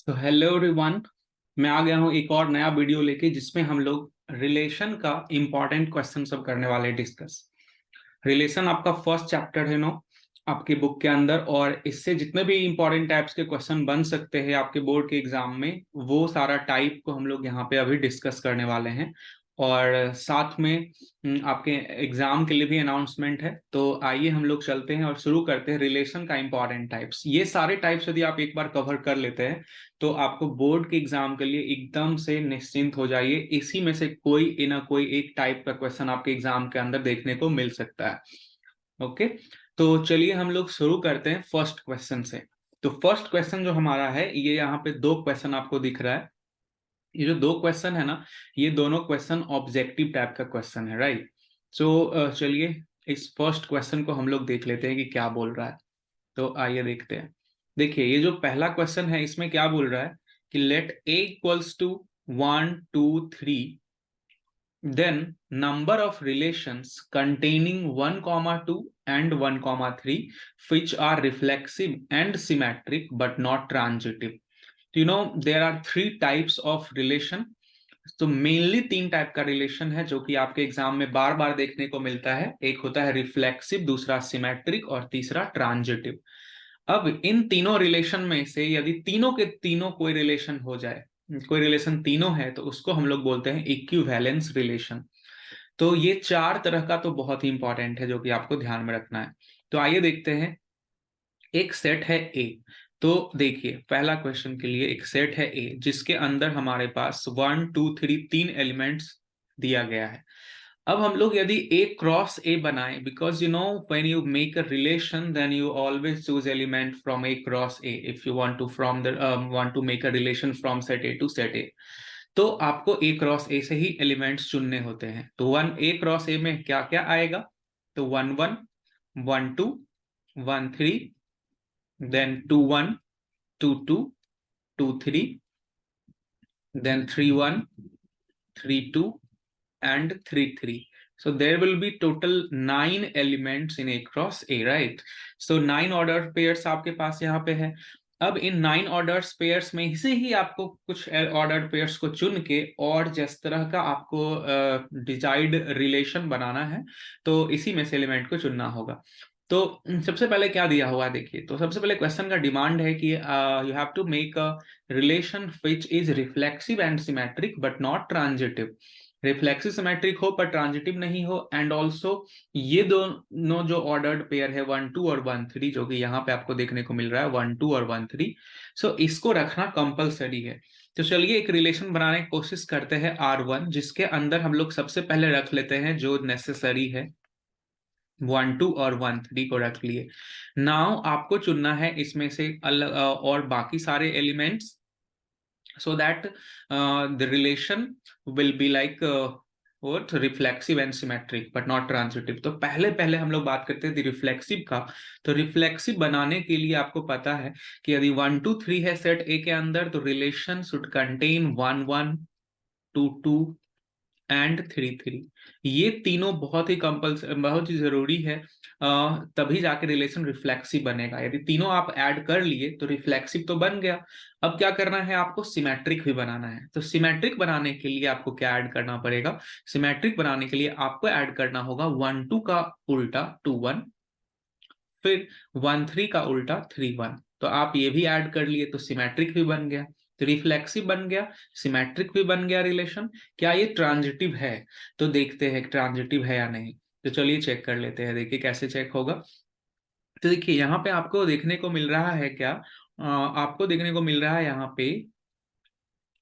तो hello everyone, मैं आ गया हूँ एक और नया वीडियो लेके जिसमें हम लोग रिलेशन का इम्पोर्टेंट क्वेश्चन सब करने वाले डिस्कस। रिलेशन आपका फर्स्ट चैप्टर है नो आपकी बुक के अंदर, और इससे जितने भी इंपॉर्टेंट टाइप्स के क्वेश्चन बन सकते हैं आपके बोर्ड के एग्जाम में, वो सारा टाइप को हम लोग यहाँ पे अभी डिस्कस करने वाले हैं। और साथ में आपके एग्जाम के लिए भी अनाउंसमेंट है। तो आइए हम लोग चलते हैं और शुरू करते हैं रिलेशन का इंपॉर्टेंट टाइप्स। ये सारे टाइप्स यदि आप एक बार कवर कर लेते हैं तो आपको बोर्ड के एग्जाम के लिए एकदम से निश्चिंत हो जाइए। इसी में से कोई ना कोई एक टाइप का क्वेश्चन आपके एग्जाम के अंदर देखने को मिल सकता है। ओके, तो चलिए हम लोग शुरू करते हैं फर्स्ट क्वेश्चन से। तो फर्स्ट क्वेश्चन जो हमारा है, ये यहाँ पे दो क्वेश्चन आपको दिख रहा है। ये जो दो क्वेश्चन है ना, ये दोनों क्वेश्चन ऑब्जेक्टिव टाइप का क्वेश्चन है, राइट। सो चलिए इस फर्स्ट क्वेश्चन को हम लोग देख लेते हैं कि क्या बोल रहा है। तो आइए देखते हैं। देखिए, ये जो पहला क्वेश्चन है इसमें क्या बोल रहा है कि late A equals to 1 2 3, then number of relations containing 1 2 and 1 3 which are reflexive and symmetric but not transitive. There are three types of relation. तो मेनली तीन टाइप का रिलेशन है जो कि आपके एग्जाम में बार बार देखने को मिलता है। एक होता है रिफ्लेक्सिव, दूसरा सिमेट्रिक और तीसरा ट्रांजिटिव। अब इन तीनों रिलेशन में से यदि तीनों के तीनों कोई रिलेशन हो जाए, कोई रिलेशन तीनों है, तो उसको हम लोग बोलते हैं इक्विवेलेंस रिलेशन। तो ये चार तरह का तो बहुत ही इंपॉर्टेंट है जो कि आपको ध्यान में रखना है। तो आइए देखते हैं। एक सेट है ए। तो देखिए, पहला क्वेश्चन के लिए एक सेट है ए जिसके अंदर हमारे पास 1 2 3 तीन एलिमेंट्स दिया गया है। अब हम लोग यदि ए क्रॉस ए बनाए, because when you make a relation then you always choose element from A cross A if you want to make a relation from set A to set A. तो आपको ए क्रॉस ए से ही elements चुनने होते हैं। तो one ए cross ए में क्या क्या आएगा? तो 1 1 1 2 1 3, then 2 1 2 2 2 3, then 3 1 3 2 and 3 3. So there will be total 9 elements in A cross A, right? So 9 order pairs आपके पास यहाँ पे है। अब इन 9 ऑर्डर पेयर्स में से ही आपको कुछ ऑर्डर पेयर्स को चुन के और जिस तरह का आपको डिजाइर्ड रिलेशन बनाना है, तो इसी में से एलिमेंट को चुनना होगा। तो सबसे पहले क्या दिया हुआ है देखिए। तो सबसे पहले क्वेश्चन का डिमांड है कि you have to make a relation which is reflexive and symmetric but not transitive. Reflexive symmetric हो पर ट्रांजिटिव नहीं हो, एंड ऑल्सो ये दोनों जो ऑर्डर्ड पेयर है 1 2 और 1 3, जो कि यहाँ पे आपको देखने को मिल रहा है 1 2 और 1 3, सो इसको रखना कंपलसरी है। तो चलिए एक रिलेशन बनाने की कोशिश करते हैं R1, जिसके अंदर हम लोग सबसे पहले रख लेते हैं जो नेसेसरी है, 1 2 और 1 3 को रख लिए। नाउ आपको चुनना है इसमें से अलग और बाकी सारे elements, so that the relation will be like what reflexive and symmetric but not transitive। तो पहले पहले हम लोग बात करते हैं रिफ्लेक्सिव का। तो रिफ्लेक्सिव बनाने के लिए आपको पता है कि यदि 1 2 3 है सेट ए के अंदर, तो रिलेशन शुड कंटेन 1 1 2 2 एंड 3 3। ये तीनों बहुत ही बहुत ही जरूरी है, तभी जाके रिलेशन रिफ्लेक्सिव बनेगा। यदि तीनों आप ऐड कर लिए तो रिफ्लेक्सिव तो बन गया। अब क्या करना है, आपको सिमेट्रिक भी बनाना है। तो सिमेट्रिक बनाने के लिए आपको क्या ऐड करना पड़ेगा? सिमेट्रिक बनाने के लिए आपको ऐड करना होगा 1 2 का उल्टा 2 1, फिर 1 3 का उल्टा 3 1। तो आप ये भी ऐड कर लिए तो सिमेट्रिक भी बन गया। तो रिफ्लेक्सिव बन गया, सिमेट्रिक भी बन गया रिलेशन। क्या ये ट्रांजिटिव है? तो देखते हैं ट्रांजिटिव है या नहीं। तो चलिए चेक कर लेते हैं। देखिए कैसे चेक होगा। तो देखिए यहाँ पे आपको देखने को मिल रहा है क्या, आपको देखने को मिल रहा है यहाँ पे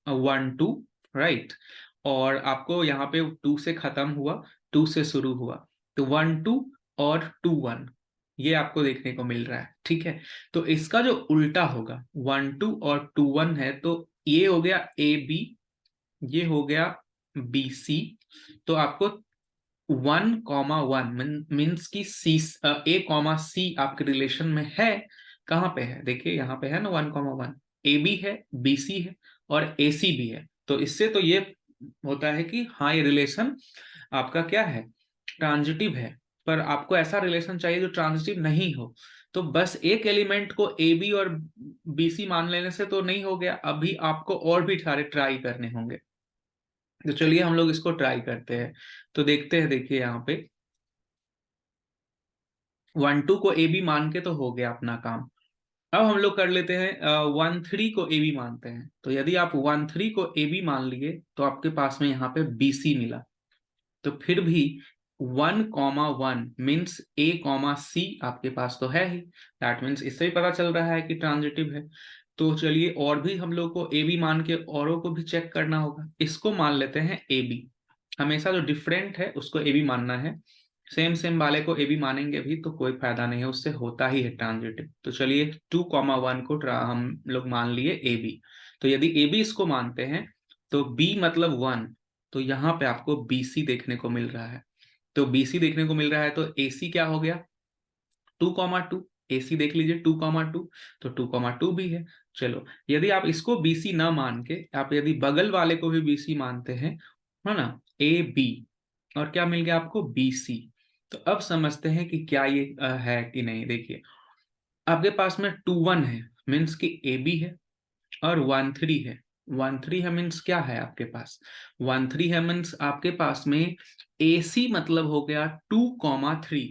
1 2, राइट। और आपको यहाँ पे 2 से खत्म हुआ, 2 से शुरू हुआ। तो 1 2 और 2 1 ये आपको देखने को मिल रहा है, ठीक है। तो इसका जो उल्टा होगा, 1 2 और 2 1 है, तो ये हो गया ए बी, ये हो गया बी सी। तो आपको 1 1 मीन्स की सी, ए कॉमा सी आपके रिलेशन में है। कहाँ पे है? देखिए यहाँ पे है ना 1 1, ए बी है, बी सी है और ए सी भी है। तो इससे तो ये होता है कि हाँ, ये रिलेशन आपका क्या है, ट्रांजिटिव है। पर आपको ऐसा रिलेशन चाहिए जो ट्रांजिटिव नहीं हो। तो बस एक एलिमेंट को ए बी और बी सी मान लेने से तो नहीं हो गया, अभी आपको और भी सारे ट्राई करने होंगे। तो चलिए हम लोग इसको ट्राई करते हैं। तो देखते हैं, देखिए यहाँ पे 1 2 को ए बी मान के तो हो गया अपना काम। अब हम लोग कर लेते हैं 1 3 को ए बी मानते हैं। तो यदि आप 1 3 को ए बी मान लिए तो आपके पास में यहाँ पे बी सी मिला। तो फिर भी 1 1 मीन्स A, C आपके पास तो है ही। दैट मीन्स इससे ही पता चल रहा है कि ट्रांजिटिव है। तो चलिए और भी हम लोग को ए बी मान के औरों को भी चेक करना होगा। इसको मान लेते हैं ए बी। हमेशा जो डिफरेंट है उसको ए बी मानना है। सेम सेम वाले को ए बी मानेंगे भी तो कोई फायदा नहीं है, उससे होता ही है ट्रांजिटिव। तो चलिए 2 1 को हम लोग मान लिए ए बी। तो यदि ए बी इसको मानते हैं तो बी मतलब 1। तो यहाँ पे आपको बी सी देखने को मिल रहा है। तो बी सी देखने को मिल रहा है तो ए सी क्या हो गया 2 2। ए सी देख लीजिए 2 2, तो 2 2 भी है। चलो यदि आप इसको बी सी ना मान के आप यदि बगल वाले को भी बी सी मानते हैं, है ना, ए बी, और क्या मिल गया आपको बी सी। तो अब समझते हैं कि क्या ये है कि नहीं। देखिए आपके पास में 2 1 है, मीन्स कि ए बी है, और 1 3 है। 1 3 है मीन्स क्या है आपके पास, 1 3 है मीन्स आपके पास में ए सी मतलब हो गया 2 3।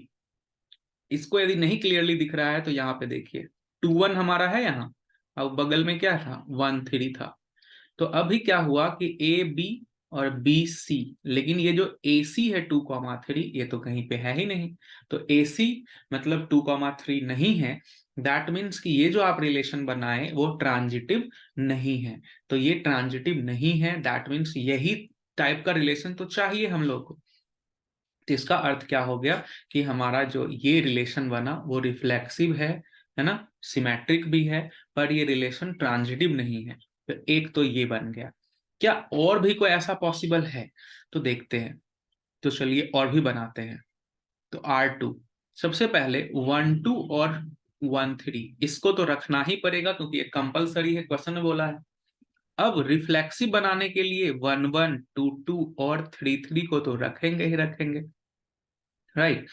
इसको यदि नहीं क्लियरली दिख रहा है तो यहाँ पे देखिए 2 1 हमारा है यहाँ, अब बगल में क्या था 1 3 था। तो अभी क्या हुआ कि ए बी और बी सी, लेकिन ये जो ए सी है 2 3 ये तो कहीं पे है ही नहीं। तो ए सी मतलब 2 3 नहीं है। दैट मीन्स कि ये जो आप रिलेशन बनाए वो ट्रांजिटिव नहीं है। तो ये ट्रांजिटिव नहीं है, दैट मीन्स यही टाइप का रिलेशन तो चाहिए हम लोग को। तो इसका अर्थ क्या हो गया कि हमारा जो ये रिलेशन बना वो रिफ्लेक्सिव है ना, सिमेट्रिक भी है, पर ये रिलेशन ट्रांजिटिव नहीं है। तो एक तो ये बन गया। क्या और भी कोई ऐसा पॉसिबल है? तो देखते हैं। तो चलिए और भी बनाते हैं। तो R2 सबसे पहले 1 2 और 1 3 इसको तो रखना ही पड़ेगा क्योंकि ये कंपलसरी है, क्वेश्चन में बोला है। अब रिफ्लेक्सिव बनाने के लिए 1 1 2 2 और 3 3 को तो रखेंगे ही रखेंगे, राइट।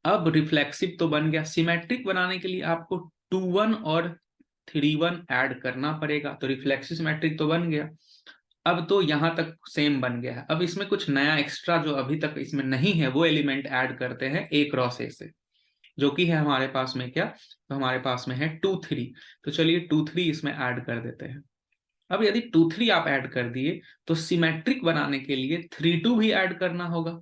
अब रिफ्लेक्सिव तो बन गया, सिमेट्रिक बनाने के लिए आपको 2 1 और 3 1 ऐड करना पड़ेगा। तो रिफ्लेक्सिव सिमेट्रिक तो बन गया। अब तो यहां तक सेम बन गया है। अब इसमें कुछ नया एक्स्ट्रा जो अभी तक इसमें नहीं है वो एलिमेंट ऐड करते हैं A × A से, जो कि है हमारे पास में क्या, तो हमारे पास में है 2 3। तो चलिए 2 3 इसमें ऐड कर देते हैं। अब यदि 2 3 आप ऐड कर दिए तो सिमेट्रिक बनाने के लिए 3 2 भी ऐड करना होगा।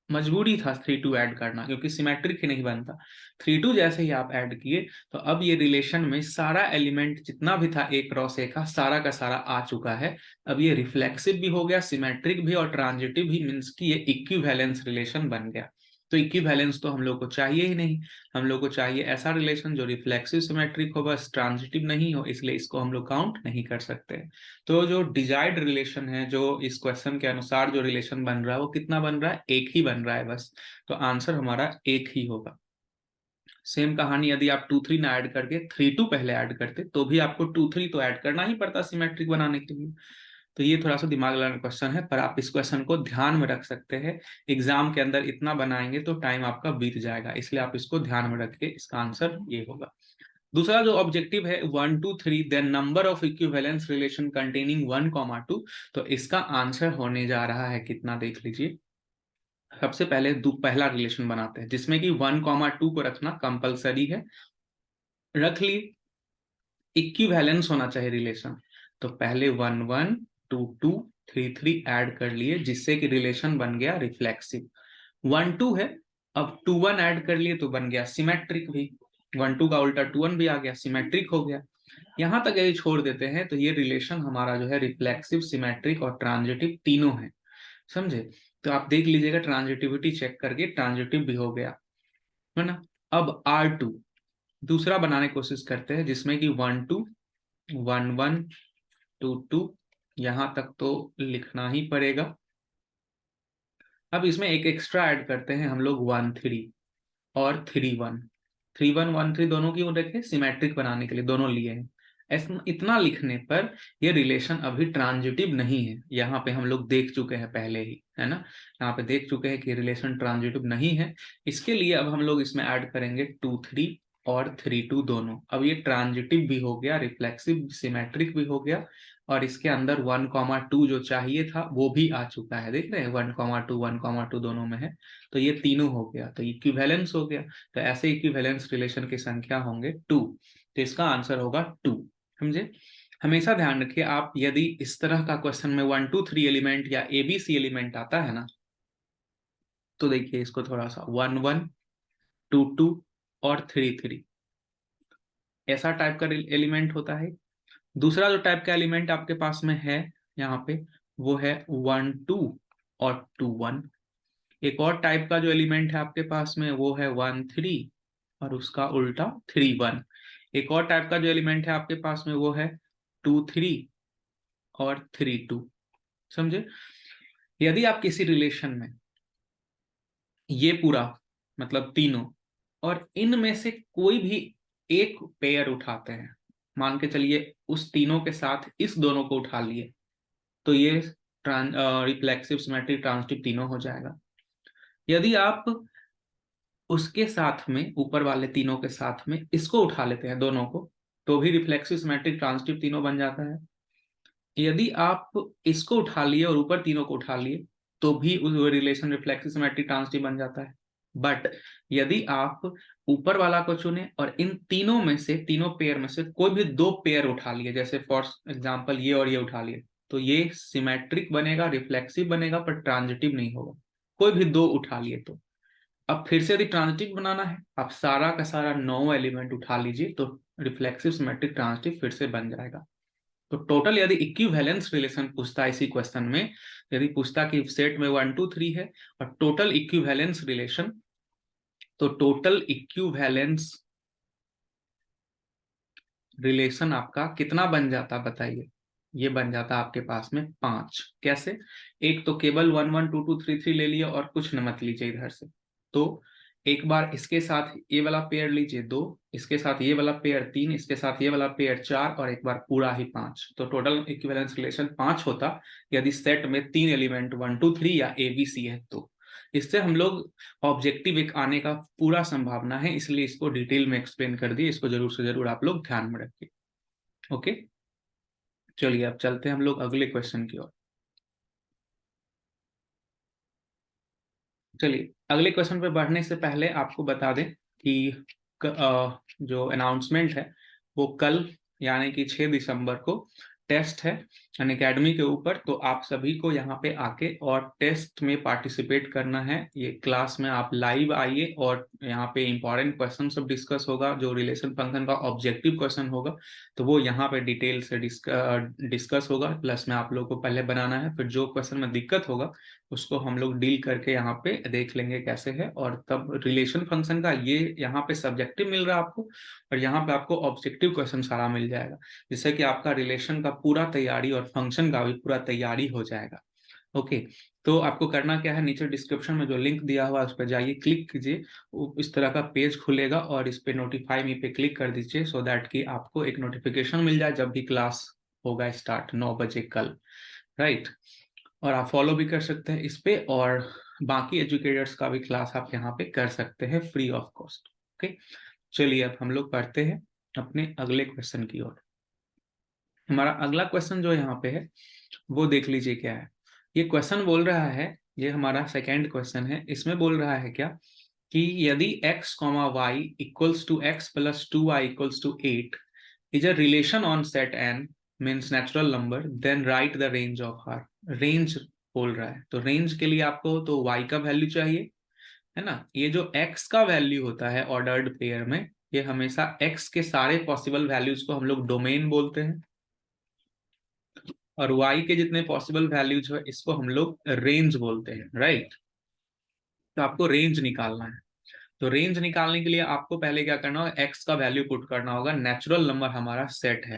मजबूरी था 3 2 ऐड करना क्योंकि सिमेट्रिक ही नहीं बनता। 3 2 जैसे ही आप ऐड किए तो अब ये रिलेशन में सारा एलिमेंट जितना भी था A × A का सारा आ चुका है। अब ये रिफ्लेक्सिव भी हो गया, सिमेट्रिक भी और ट्रांजिटिव भी, मीन्स कि ये इक्विवेलेंस रिलेशन बन गया। तो इक्विवेलेंस तो हम लोग को चाहिए ही नहीं। हम लोग को चाहिए ऐसा रिलेशन जो रिफ्लेक्सिव सिमेट्रिक हो, बस ट्रांजिटिव नहीं हो, इसलिए इसको हम लोग काउंट नहीं कर सकते। तो जो डिजायर्ड रिलेशन है, जो इस क्वेश्चन के अनुसार जो रिलेशन बन रहा है वो कितना बन रहा है, एक ही बन रहा है बस। तो आंसर हमारा एक ही होगा। सेम कहानी यदि आप 2 3 ना ऐड करके 3 2 पहले ऐड करते तो भी आपको 2 3 तो ऐड करना ही पड़ता सिमेट्रिक बनाने के लिए। तो ये थोड़ा सा दिमाग लगाने क्वेश्चन है, पर आप इस क्वेश्चन को ध्यान में रख सकते हैं। एग्जाम के अंदर इतना बनाएंगे तो टाइम आपका बीत जाएगा, इसलिए आप इसको ध्यान में रख के इसका आंसर ये होगा। दूसरा जो ऑब्जेक्टिव है 1 2 3 then number of equivalence relation containing 1 2। तो इसका आंसर होने जा रहा है कितना, देख लीजिए। सबसे पहले पहला रिलेशन बनाते हैं जिसमें कि 1 2 को रखना कंपलसरी है। रख लिए, इक्विवेलेंस होना चाहिए रिलेशन। तो पहले 1 1 2 2 3 3 ऐड कर लिए जिससे कि रिलेशन बन गया रिफ्लेक्सिव। 1 2 है, अब 2 1 ऐड कर लिए तो बन गया सिमेट्रिक भी। 1 2 का उल्टा 2 1 भी आ गया, सिमेट्रिक हो गया। यहां तक यदि छोड़ देते हैं तो ये रिलेशन हमारा जो है रिफ्लेक्सिव, सिमेट्रिक और ट्रांजिटिव तीनों है, समझे। तो आप देख लीजिएगा ट्रांजिटिविटी चेक करके, ट्रांजिटिव भी हो गया, है ना। अब R2 दूसरा बनाने की कोशिश करते हैं जिसमें कि 1 2 1 1 2 2 यहां तक तो लिखना ही पड़ेगा। अब इसमें एक एक्स्ट्रा ऐड करते हैं हम लोग 1 3 और 3 1। 3 1 1 3 दोनों क्यों रखे, सिमेट्रिक बनाने के लिए दोनों लिए हैं। इतना लिखने पर ये रिलेशन अभी ट्रांजिटिव नहीं है। यहाँ पे हम लोग देख चुके हैं पहले ही, है ना, यहाँ पे देख चुके हैं कि रिलेशन ट्रांजिटिव नहीं है। इसके लिए अब हम लोग इसमें ऐड करेंगे 2 3 और 3 2 दोनों। अब ये ट्रांजिटिव भी हो गया, रिफ्लेक्सिव सिमेट्रिक भी हो गया, और इसके अंदर 1,2 जो चाहिए था वो भी आ चुका है। देख रहे हैं 1,2 1,2 दोनों में है, तो ये तीनों हो गया, तो इक्विवेलेंस हो गया। तो ऐसे इक्विवेलेंस रिलेशन की संख्या होंगे 2, तो इसका आंसर होगा 2। समझे? हमेशा ध्यान रखिए, आप यदि इस तरह का क्वेश्चन में 1 2 3 एलिमेंट या एबीसी एलिमेंट आता है ना, तो देखिए इसको थोड़ा सा 1 1 2 2 और 3 3 ऐसा टाइप का एलिमेंट होता है। दूसरा जो टाइप का एलिमेंट आपके पास में है यहाँ पे, वो है 1 2 और 2 1। एक और टाइप का जो एलिमेंट है आपके पास में वो है 1 3 और उसका उल्टा 3 1। एक और टाइप का जो एलिमेंट है आपके पास में वो है 2 3 और 3 2। समझे? यदि आप किसी रिलेशन में ये पूरा मतलब तीनों और इनमें से कोई भी एक पेयर उठाते हैं, मान के चलिए उस तीनों के साथ इस दोनों को उठा लिए, तो ये रिफ्लेक्सिव सिमेट्रिक ट्रांजिटिव तीनों हो जाएगा। यदि आप उसके साथ में ऊपर वाले तीनों के साथ में इसको उठा लेते हैं दोनों को, तो भी रिफ्लेक्सिव सिमेट्रिक ट्रांजिटिव तीनों बन जाता है। यदि आप इसको उठा लिए और ऊपर तीनों को उठा लिए, तो भी उस रिलेशन रिफ्लेक्सिव सिमेट्रिक ट्रांजिटिव बन जाता है। बट यदि आप ऊपर वाला को चुने और इन तीनों में से, तीनों पेयर में से कोई भी दो पेयर उठा लिए, जैसे फॉर एग्जांपल ये और ये उठा लिए, तो ये सिमेट्रिक बनेगा, रिफ्लेक्सिव बनेगा, पर ट्रांजिटिव नहीं होगा। कोई भी दो उठा लिए तो अब फिर से यदि ट्रांजिटिव बनाना है, आप सारा का सारा 9 एलिमेंट उठा लीजिए, तो रिफ्लेक्सिव सिमेट्रिक ट्रांजिटिव फिर से बन जाएगा। तो टोटल यदि इक्विवेलेंस रिलेशन पूछता है इसी क्वेश्चन में, यदि पूछता कि सेट में 1 2 3 है और टोटल इक्विवेलेंस रिलेशन, तो टोटल इक्विवेलेंस रिलेशन आपका कितना बन जाता बताइए? ये बन जाता आपके पास में 5। कैसे? एक तो केवल 1 1 2 2 3 3 ले लिया और कुछ न मत लीजिए इधर से। तो एक बार इसके साथ ये वाला पेयर लीजिए 2, इसके साथ ये वाला पेयर 3, इसके साथ ये वाला पेयर 4 और एक बार पूरा ही 5। तो टोटल इक्विवेलेंस रिलेशन 5 होता यदि सेट में 3 एलिमेंट 1 2 3 या एबीसी है। तो इससे हम लोग ऑब्जेक्टिव एक आने का पूरा संभावना है, इसलिए इसको डिटेल में एक्सप्लेन कर दिए। इसको जरूर से जरूर आप लोग ध्यान में रखिए। ओके, चलिए अब चलते हैं हम लोग अगले क्वेश्चन की ओर। चलिए अगले क्वेश्चन पे बढ़ने से पहले आपको बता दें कि जो अनाउंसमेंट है वो कल यानी कि 6 दिसंबर को टेस्ट है अनअकैडमी के ऊपर। तो आप सभी को यहाँ पे आके और टेस्ट में पार्टिसिपेट करना है। ये क्लास में आप लाइव आइए और यहाँ पे इंपॉर्टेंट क्वेश्चन सब डिस्कस होगा। जो रिलेशन फंक्शन का ऑब्जेक्टिव क्वेश्चन होगा तो वो यहाँ पे डिटेल से डिस्कस होगा। प्लस में आप लोग को पहले बनाना है, फिर जो क्वेश्चन में दिक्कत होगा उसको हम लोग डील करके यहाँ पे देख लेंगे कैसे है। और तब रिलेशन फंक्शन का ये यहाँ पे सब्जेक्टिव मिल रहा है आपको, और यहाँ पे आपको ऑब्जेक्टिव क्वेश्चन सारा मिल जाएगा, जिससे कि आपका रिलेशन का पूरा तैयारी और फंक्शन का भी पूरा तैयारी हो जाएगा। ओके, तो आपको करना क्या है, नीचे डिस्क्रिप्शन में जो लिंक दिया हुआ है उस पर जाइए, क्लिक कीजिए, इस तरह का पेज खुलेगा और इस पे नोटिफाई मी पे क्लिक कर दीजिए, सो दैट कि आपको एक नोटिफिकेशन मिल जाए जब भी क्लास होगा स्टार्ट 9 बजे कल, राइट। और आप फॉलो भी कर सकते हैं इस पे, और बाकी एजुकेटर्स का भी क्लास आप यहाँ पे कर सकते हैं फ्री ऑफ कॉस्ट। ओके, चलिए अब हम लोग पढ़ते हैं अपने अगले क्वेश्चन की ओर। हमारा अगला क्वेश्चन जो यहाँ पे है वो देख लीजिए क्या है। ये क्वेश्चन बोल रहा है, ये हमारा सेकेंड क्वेश्चन है, इसमें बोल रहा है क्या कि यदि x comma Y equals to X plus 2y equals to 8 is a relation on set n means natural number, then write the range of her. Range बोल रहा है, तो रेंज के लिए आपको तो y का वैल्यू चाहिए, है ना। ये जो x का वैल्यू होता है ऑर्डर्ड पेयर में, ये हमेशा x के सारे पॉसिबल वैल्यूज को हम लोग डोमेन बोलते हैं, और y के जितने पॉसिबल वैल्यूज है इसको हम लोग रेंज बोलते हैं, राइट। तो आपको रेंज निकालना है। तो रेंज निकालने के लिए आपको पहले क्या करना होगा, x का वैल्यू पुट करना होगा। नेचुरल नंबर हमारा सेट है,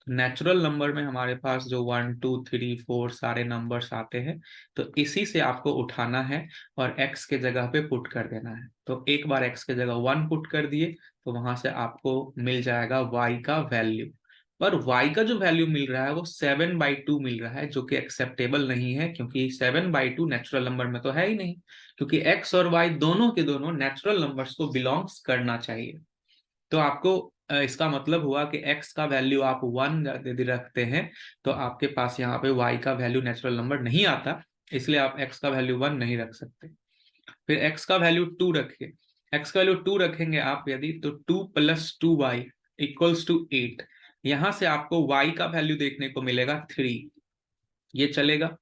तो नेचुरल नंबर में हमारे पास जो 1 2 3 4 सारे नंबर्स आते हैं, तो इसी से आपको उठाना है और x के जगह पे पुट कर देना है। तो एक बार x के जगह 1 पुट कर दिए तो वहां से आपको मिल जाएगा y का वैल्यू। पर y का जो वैल्यू मिल रहा है वो 7/2 मिल रहा है, जो कि एक्सेप्टेबल नहीं है, क्योंकि 7/2 नेचुरल नंबर में तो है ही नहीं, क्योंकि x और y दोनों के दोनों नेचुरल नंबर्स को बिलोंग्स करना चाहिए। तो आपको इसका मतलब हुआ कि x का वैल्यू आप 1 यदि रखते हैं तो आपके पास यहाँ पे y का वैल्यू नेचुरल नंबर नहीं आता, इसलिए आप x का वैल्यू 1 नहीं रख सकते। फिर x का वैल्यू 2 रखिए, x का वैल्यू 2 रखेंगे आप यदि, तो 2 + 2y इक्वल्स टू 8। यहां से आपको y का वैल्यू देखने को मिलेगा 3, ये चलेगा।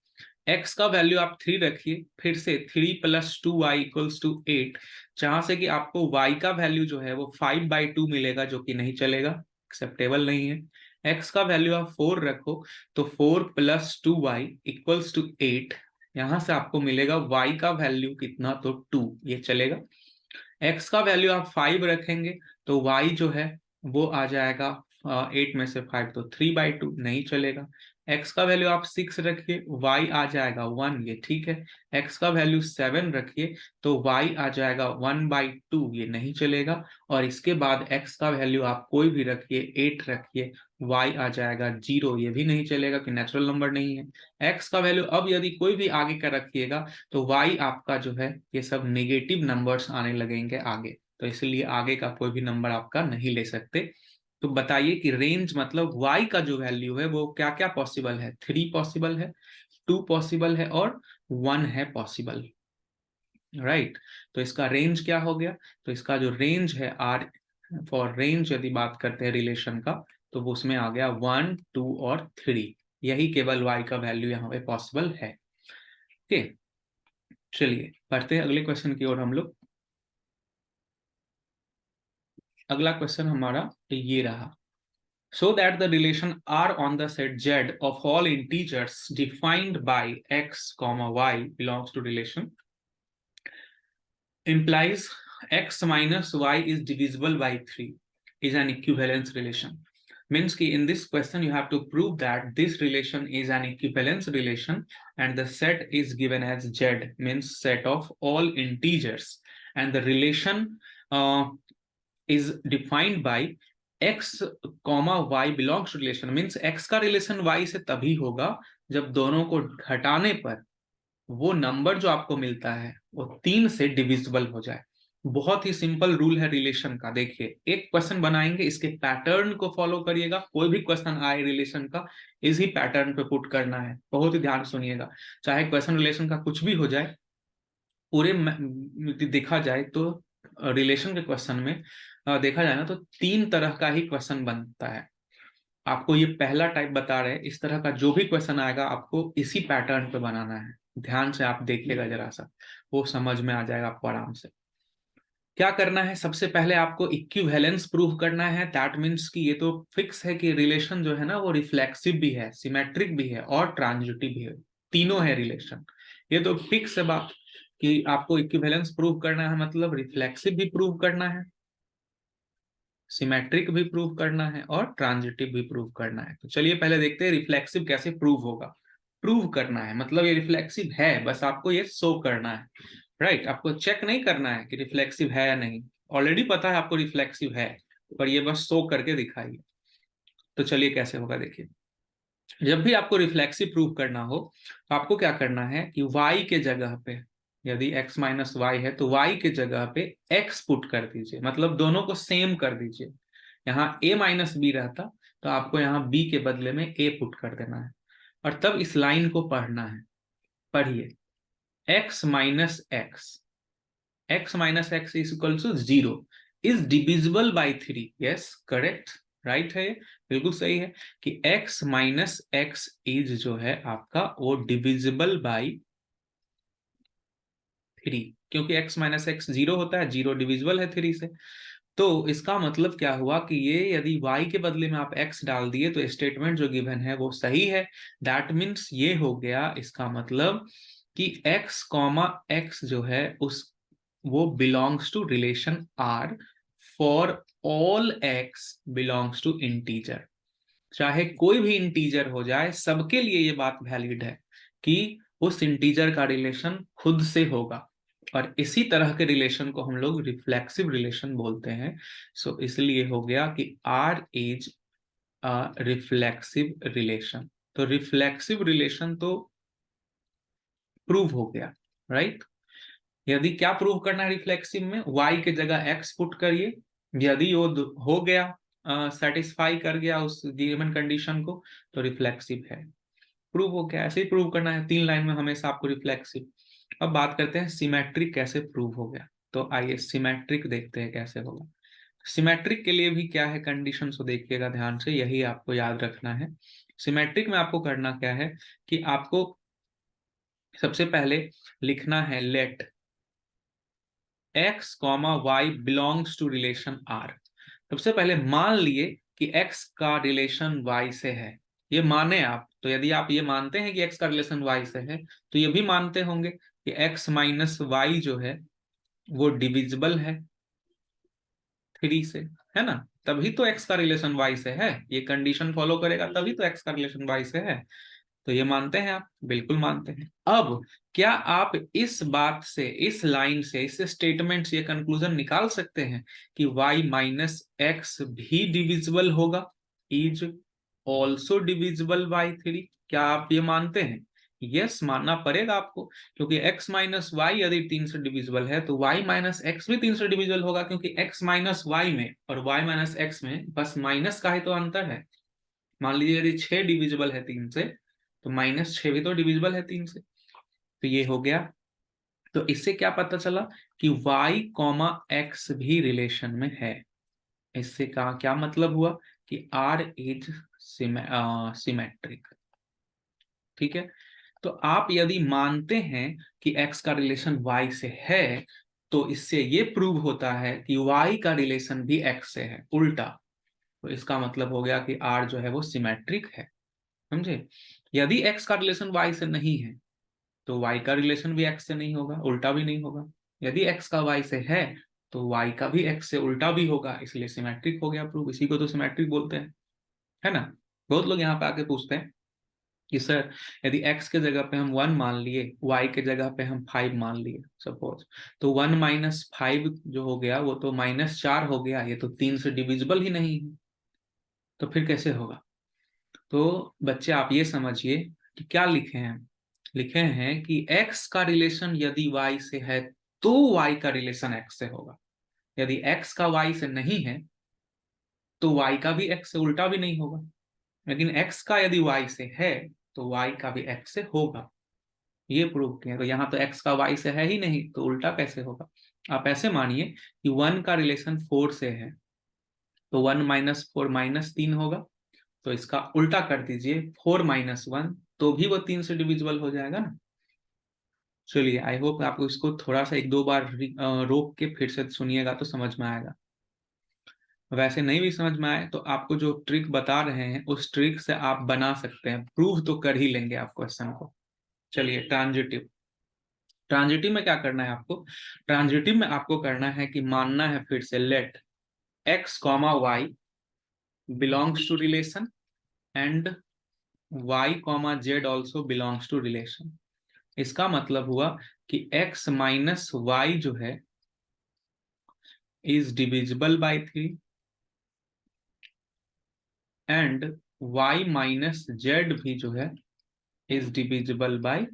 x का वैल्यू आप 3 रखिए, फिर से 3 + 2y इक्वल्स टू 8, जहां से कि आपको y का वैल्यू जो है वो 5/2 मिलेगा, जो कि नहीं चलेगा, एक्सेप्टेबल नहीं है। x का वैल्यू आप 4 रखो, तो 4 + 2y इक्वल्स टू 8, यहां से आपको मिलेगा y का वैल्यू कितना, तो 2, ये चलेगा। x का वैल्यू आप 5 रखेंगे तो y जो है वो आ जाएगा 8 में से 5 तो 3/2, नहीं चलेगा। x का वैल्यू आप 6 रखिए, y आ जाएगा 1, ये ठीक है। x का वैल्यू 7 रखिए तो y आ जाएगा 1/2, ये नहीं चलेगा। और इसके बाद x का वैल्यू आप कोई भी रखिए, 8 रखिए, y आ जाएगा 0, ये भी नहीं चलेगा कि नेचुरल नंबर नहीं है। x का वैल्यू अब यदि कोई भी आगे का रखिएगा तो y आपका जो है ये सब नेगेटिव नंबर्स आने लगेंगे आगे, तो इसलिए आगे का कोई भी नंबर आपका नहीं ले सकते। तो बताइए कि रेंज मतलब y का जो वैल्यू है वो क्या क्या पॉसिबल है, 3 पॉसिबल है, 2 पॉसिबल है और 1 है पॉसिबल, राइट। तो इसका रेंज क्या हो गया, तो इसका जो रेंज है r फॉर रेंज यदि बात करते हैं रिलेशन का, तो वो उसमें आ गया 1, 2 और 3, यही केवल y का वैल्यू यहाँ पे पॉसिबल है। ओके, चलिए बढ़ते हैं अगले क्वेश्चन की ओर हम लोग। अगला क्वेश्चन हमारा ये रहा, so that the relation R on the set Z of all integers defined by x comma y belongs to relation implies x minus y is divisible by 3 is an equivalence relation. Means ki in this question you have to prove that this relation is an equivalence relation and the set is given as Z, means set of all integers, and the relation is defined by x comma y belongs to relation, means x का relation y से तभी होगा जब दोनों को घटाने पर वो नंबर जो आपको मिलता है वो 3 से डिविजिबल हो जाए। बहुत ही सिंपल रूल है रिलेशन का। देखिए एक क्वेश्चन बनाएंगे, इसके पैटर्न को फॉलो करिएगा, कोई भी क्वेश्चन आए रिलेशन का इसी पैटर्न पे पुट करना है, बहुत ही ध्यान सुनिएगा। चाहे क्वेश्चन रिलेशन का कुछ भी हो जाए, पूरे देखा जाए तो रिलेशन के क्वेश्चन में देखा जाए ना तो 3 तरह का ही क्वेश्चन बनता है। आपको ये पहला टाइप बता रहे हैं, इस तरह का जो भी क्वेश्चन आएगा आपको इसी पैटर्न पे बनाना है। ध्यान से आप देखिएगा जरा सा, वो समझ में आ जाएगा आपको आराम से। क्या करना है, सबसे पहले आपको इक्विवेलेंस प्रूव करना है। दैट मीन्स कि ये तो फिक्स है कि रिलेशन जो है ना वो रिफ्लेक्सिव भी है, सिमेट्रिक भी है और ट्रांजिटिव भी है, तीनों है रिलेशन। ये तो फिक्स है बात कि आपको इक्विवेलेंस प्रूव करना है, मतलब रिफ्लेक्सिव भी प्रूव करना है, सिमेट्रिक भी प्रूव करना है और ट्रांजिटिव भी प्रूव करना है। तो चलिए पहले देखते हैं रिफ्लेक्सिव कैसे प्रूव होगा। प्रूव करना है मतलब ये रिफ्लेक्सिव है, बस आपको ये शो करना है, राइट। आपको चेक नहीं करना है कि रिफ्लेक्सिव है या नहीं, ऑलरेडी पता है आपको रिफ्लेक्सिव है, पर ये बस शो करके दिखाइए। तो चलिए कैसे होगा देखिए। जब भी आपको रिफ्लेक्सिव प्रूव करना हो तो आपको क्या करना है कि y के जगह पे, यदि x माइनस वाई है तो y के जगह पे x पुट कर दीजिए, मतलब दोनों को सेम कर दीजिए। यहाँ a माइनस बी रहता तो आपको यहाँ b के बदले में a पुट कर देना है, और तब इस लाइन को पढ़ना है। पढ़िए, x minus X is equal to 0 is divisible by 3। Yes correct, right है, ये बिल्कुल सही है कि x माइनस एक्स इज जो है आपका वो डिविजिबल बाई 3, क्योंकि x माइनस एक्स 0 होता है, 0 डिविजिबल है 3 से। तो इसका मतलब क्या हुआ कि ये यदि y के बदले में आप x डाल दिए तो स्टेटमेंट जो गिवन है वो सही है। दैट मीन्स ये हो गया इसका मतलब कि x कॉमा एक्स जो है उस वो belongs to relation R for all x belongs to integer. चाहे कोई भी इंटीजर हो जाए, सबके लिए ये बात वैलिड है कि उस इंटीजर का रिलेशन खुद से होगा, और इसी तरह के रिलेशन को हम लोग रिफ्लेक्सिव रिलेशन बोलते हैं। सो इसलिए हो गया कि R इज रिफ्लेक्सिव रिलेशन। तो रिफ्लेक्सिव रिलेशन तो प्रूव हो गया, राइट। यदि क्या प्रूव करना है रिफ्लेक्सिव में, y के जगह x पुट करिए, यदि वो हो गया, सेटिस्फाई कर गया उस गिवन कंडीशन को, तो रिफ्लेक्सिव है, प्रूव हो गया। ऐसे ही प्रूव करना है 3 लाइन में हमेशा आपको रिफ्लेक्सिव। अब बात करते हैं सिमेट्रिक कैसे प्रूव हो गया। तो आइए सिमेट्रिक देखते हैं कैसे होगा। सिमेट्रिक के लिए भी क्या है कंडीशन, तो देखिएगा ध्यान से, यही आपको याद रखना है। सिमेट्रिक में आपको करना क्या है कि आपको सबसे पहले लिखना है let x, y belongs to relation r। सबसे पहले मान लिए कि x का रिलेशन y से है, ये माने आप। तो यदि आप ये मानते हैं कि x का रिलेशन y से है, तो ये भी मानते होंगे कि x माइनस वाई जो है वो डिविजिबल है 3 से, है ना। तभी तो x का रिलेशन y से है, ये कंडीशन फॉलो करेगा तभी तो x का रिलेशन y से है। तो ये मानते हैं आप, बिल्कुल मानते हैं। अब क्या आप इस बात से, इस लाइन से, इस स्टेटमेंट से ये कंक्लूजन निकाल सकते हैं कि y माइनस एक्स भी डिविजिबल होगा, इज ऑल्सो डिविजिबल बाई 3? क्या आप ये मानते हैं? यस, मानना पड़ेगा आपको, क्योंकि x माइनस वाई यदि 3 से डिविजिबल है तो y माइनस एक्स भी 3 से डिविजिबल होगा, क्योंकि x माइनस वाई में और y माइनस एक्स में बस माइनस का ही तो अंतर है। मान लीजिए यदि 6 डिविजिबल है 3 से, तो माइनस 6 भी तो डिविजिबल है 3 से। तो ये हो गया। तो इससे क्या पता चला कि y कॉमा एक्स भी रिलेशन में है। इससे का क्या मतलब हुआ कि r इज सिमेट्रिक। ठीक है। तो आप यदि मानते हैं कि x का रिलेशन y से है, तो इससे ये प्रूव होता है कि y का रिलेशन भी x से है, उल्टा। तो इसका मतलब हो गया कि r जो है वो सिमेट्रिक है, समझे। यदि x का रिलेशन y से नहीं है, तो y का रिलेशन भी x से नहीं होगा, उल्टा भी नहीं होगा। यदि x का y से है, तो y का भी x से उल्टा भी होगा, इसलिए सिमेट्रिक हो गया प्रूफ। इसी को तो सिमेट्रिक बोलते हैं, है ना। बहुत लोग यहाँ पे आके पूछते हैं कि सर यदि x के जगह पे हम 1 मान लिए, y के जगह पे हम 5 मान लिए सपोज, तो 1 माइनस 5 जो हो गया वो तो -4 हो गया, ये तो 3 से डिविजिबल ही नहीं है, तो फिर कैसे होगा। तो बच्चे आप ये समझिए कि क्या लिखे हैं, लिखे हैं कि x का रिलेशन यदि y से है तो y का रिलेशन x से होगा। यदि x का y से नहीं है तो y का भी x से उल्टा भी नहीं होगा। लेकिन x का यदि y से है तो y का भी x से होगा, ये प्रूव किया। तो यहाँ तो x का y से है ही नहीं, तो उल्टा कैसे होगा। आप ऐसे मानिए कि 1 का रिलेशन 4 से है, तो 1 माइनस 4 -3 होगा। तो इसका उल्टा कर दीजिए 4 माइनस 1, तो भी वो 3 से डिविजिबल हो जाएगा ना। चलिए, आई होप आपको इसको थोड़ा सा 1-2 बार रोक के फिर से सुनिएगा तो समझ में आएगा। वैसे नहीं भी समझ में आए तो आपको जो ट्रिक बता रहे हैं उस ट्रिक से आप बना सकते हैं, प्रूव तो कर ही लेंगे आप क्वेश्चन को। चलिए, ट्रांजिटिव। ट्रांजिटिव में क्या करना है आपको, ट्रांजिटिव में आपको करना है कि मानना है फिर से let x comma Y belongs to relation and y comma Z also belongs to relation. इसका मतलब हुआ कि x माइनस वाई जो है is divisible by 3 and y minus Z भी जो है इज डिविजिबल बाई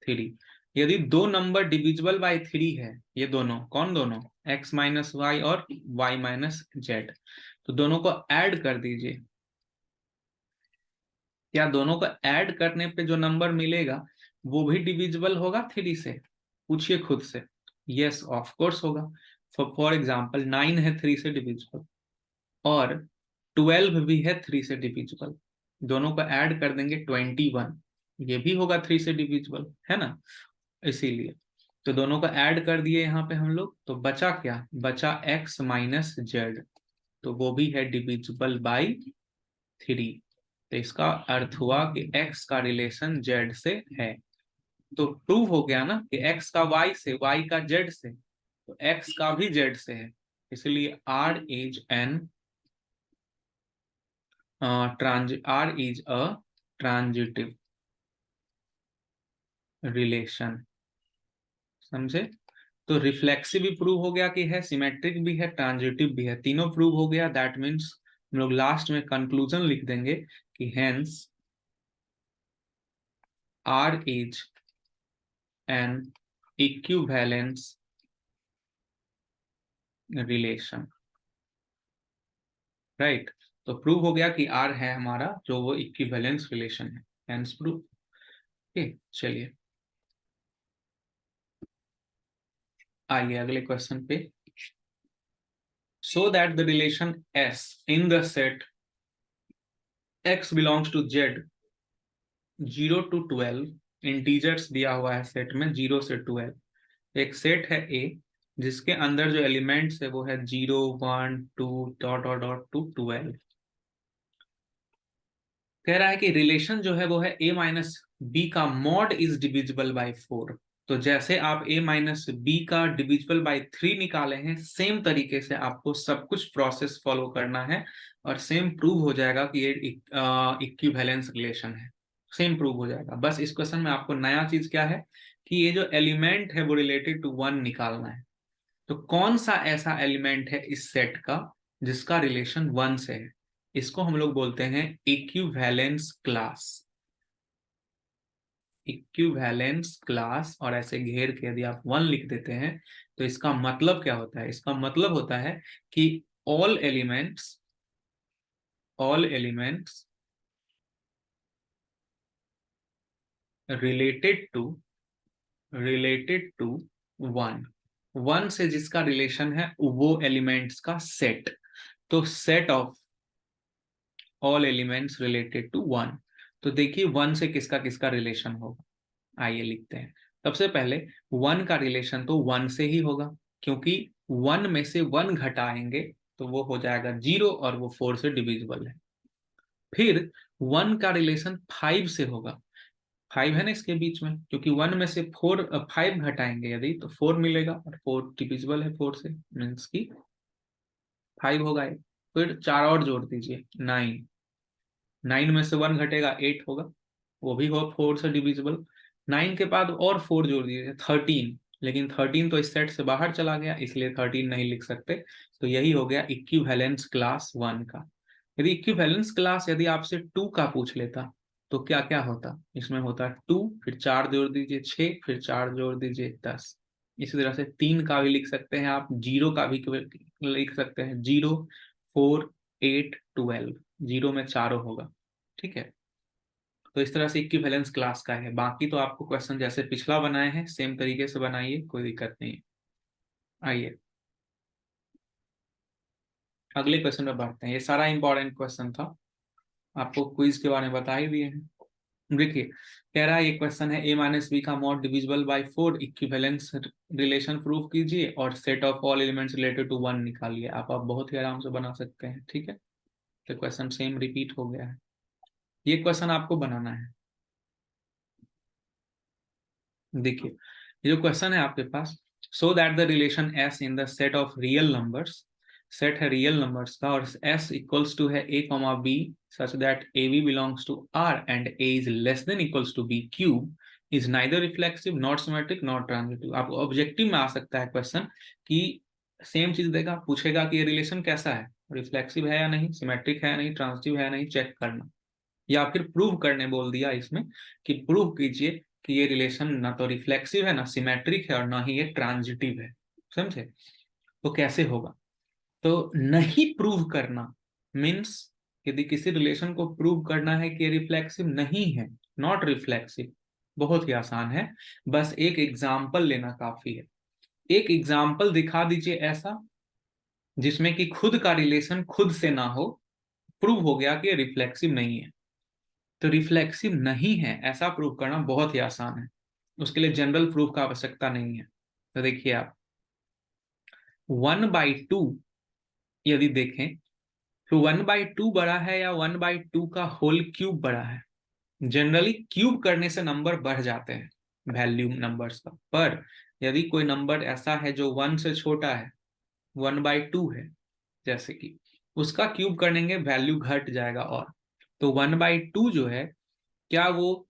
3। यदि दो नंबर डिविजिबल बाई 3 है, ये दोनों कौन, दोनों x माइनस वाई और y माइनस जेड, तो दोनों को ऐड कर दीजिए। क्या दोनों को ऐड करने पे जो नंबर मिलेगा वो भी डिविजिबल होगा 3 से? पूछिए खुद से। यस, ऑफ कोर्स होगा। फॉर एग्जांपल 9 है 3 से डिविजिबल और 12 भी है 3 से डिविजिबल, दोनों को ऐड कर देंगे 21, ये भी होगा 3 से डिविजिबल, है ना। इसीलिए तो दोनों को ऐड कर दिए यहाँ पे हम लोग, तो बचा क्या, बचा x माइनस जेड, तो वो भी है डिविजिबल बाई 3। तो इसका अर्थ हुआ कि x का रिलेशन z से है। तो प्रूव हो गया ना कि x का y से, y का z से, तो x का भी z से है। इसलिए r is N r is a transitive relation, समझे। तो रिफ्लेक्सिव भी प्रूव हो गया कि है, सिमेट्रिक भी है, ट्रांजिटिव भी है, तीनों प्रूव हो गया। दैट मीन्स हम लोग लास्ट में कंक्लूजन लिख देंगे कि hence R is an equivalence relation, right. तो प्रूव हो गया कि R है हमारा जो वो इक्विवेलेंस रिलेशन है, हेंस प्रूव। ओके, चलिए आइए अगले क्वेश्चन पे। So that the relation S in the set X belongs to Z 0 to 12, integers दिया हुआ है सेट में 0 से 12। एक सेट है A जिसके अंदर जो एलिमेंट्स है वो है 0 1 2 डॉट डॉट डॉट टू 12। कह रहा है कि रिलेशन जो है वो है A माइनस बी का मॉड इज डिविजिबल बाय 4। तो जैसे आप A माइनस बी का डिविजिबल बाय 3 निकाले हैं, सेम तरीके से आपको सब कुछ प्रोसेस फॉलो करना है और सेम प्रूव हो जाएगा कि ये इक्विवेलेंस रिलेशन है। सेम प्रूव हो जाएगा। बस इस क्वेश्चन में आपको नया चीज क्या है कि ये जो एलिमेंट है वो रिलेटेड टू 1 निकालना है। तो कौन सा ऐसा एलिमेंट है इस सेट का जिसका रिलेशन 1 से है? इसको हम लोग बोलते हैं इक्विवेलेंस क्लास। इक्विवेलेंस क्लास, और ऐसे घेर के यदि आप 1 लिख देते हैं तो इसका मतलब क्या होता है? इसका मतलब होता है कि ऑल एलिमेंट्स रिलेटेड टू 1, 1 से जिसका रिलेशन है वो एलिमेंट्स का सेट। तो set of all elements related to 1। तो देखिए 1 से किसका किसका रिलेशन होगा, आइए लिखते हैं। सबसे पहले 1 का रिलेशन तो 1 से ही होगा, क्योंकि 1 में से 1 घटाएंगे तो वो हो जाएगा 0 और वो 4 से डिविजिबल है। फिर 1 का रिलेशन 5 से होगा, 5 है ना इसके बीच में, क्योंकि 1 में से 5 घटाएंगे यदि तो 4 मिलेगा और 4 डिविजिबल है 4 से, मीन्स की 5 होगा ये। फिर 4 और जोड़ दीजिए 9, 9 में से 1 घटेगा 8 होगा, वो भी हो 4 से डिविजिबल। 9 के बाद और 4 जोड़ दीजिए 13, लेकिन 13 तो इस सेट से बाहर चला गया इसलिए 13 नहीं लिख सकते। तो यही हो गया इक्विवेलेंस क्लास 1 का। यदि इक्विवेलेंस क्लास यदि आपसे 2 का पूछ लेता तो क्या क्या होता? इसमें होता 2, फिर 4 जोड़ दीजिए 6, फिर 4 जोड़ दीजिए 10। इसी तरह से 3 का भी लिख सकते हैं आप, 0 का भी लिख सकते हैं, 0 4 8 12, 0 में चारों होगा। ठीक है, तो इस तरह से इक्विवेलेंस क्लास का है। बाकी तो आपको क्वेश्चन जैसे पिछला बनाए हैं सेम तरीके से बनाइए, कोई दिक्कत नहीं है। आइए अगले क्वेश्चन में बढ़ते हैं। ये सारा इंपॉर्टेंट क्वेश्चन था, आपको क्विज के बारे में बता ही दिए हैं। देखिए कह रहा है ये क्वेश्चन है A माइनस बी का mod divisible by 4, equivalence relation prove कीजिए और set of all elements related to 1 निकालिए। आप बहुत ही आराम से बना सकते हैं। ठीक है, तो क्वेश्चन सेम रिपीट हो गया है, ये क्वेश्चन आपको बनाना है। देखिए ये जो क्वेश्चन है आपके पास, so that the relation S in the set of real numbers, set है रियल नंबर्स का, और S इक्वल्स टू है A comma B such that AB belongs to R and A is less than equals to B cube is neither reflexive not symmetric not transitive. आपको objective में आ सकता है question कि same चीज देगा, पूछेगा कि ये रिलेशन कैसा है, रिफ्लेक्सिव है या नहीं, सिमेट्रिक है या नहीं, ट्रांजिटिव है या नहीं, चेक करना। या फिर प्रूव करने बोल दिया इसमें कि प्रूव कीजिए कि ये रिलेशन ना तो रिफ्लेक्सिव है, ना सिमेट्रिक है, और ना ही ये ट्रांजिटिव है। समझे? तो कैसे होगा? तो नहीं प्रूव करना मीन्स यदि किसी रिलेशन को प्रूव करना है कि ये रिफ्लेक्सिव नहीं है, नॉट रिफ्लेक्सिव, बहुत ही आसान है। बस एक एग्जाम्पल लेना काफी है। एक एग्जाम्पल दिखा दीजिए ऐसा जिसमें कि खुद का रिलेशन खुद से ना हो, प्रूव हो गया कि ये रिफ्लेक्सिव नहीं है। तो रिफ्लेक्सिव नहीं है ऐसा प्रूव करना बहुत ही आसान है, उसके लिए जनरल प्रूफ का आवश्यकता नहीं है। तो देखिए आप 1/2 यदि देखें तो 1/2 बड़ा है या 1/2 का होल क्यूब बड़ा है? जनरली क्यूब करने से नंबर बढ़ जाते हैं वैल्यू नंबर्स का, पर यदि कोई नंबर ऐसा है जो 1 से छोटा है, 1/2 है जैसे कि, उसका क्यूब करेंगे वैल्यू घट जाएगा। और तो 1/2 जो है क्या वो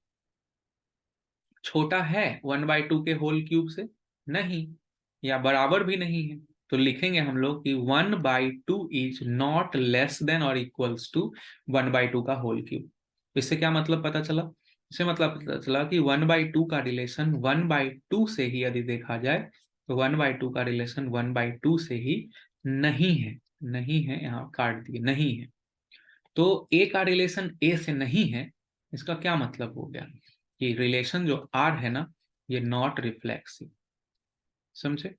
छोटा है 1/2 के होल क्यूब से? नहीं, या बराबर भी नहीं है। तो लिखेंगे हम लोग कि 1/2 इज नॉट लेस देन और इक्वल्स टू 1/2 का होल क्यूब। इससे क्या मतलब पता चला? इससे मतलब पता चला कि 1/2 का रिलेशन 1/2 से ही यदि देखा जाए तो 1/2 का रिलेशन 1/2 से ही नहीं है। नहीं है, यहाँ काट दिए, नहीं है। तो ए का रिलेशन ए से नहीं है, इसका क्या मतलब हो गया कि रिलेशन जो आर है ना, ये नॉट रिफ्लेक्सिव। समझे?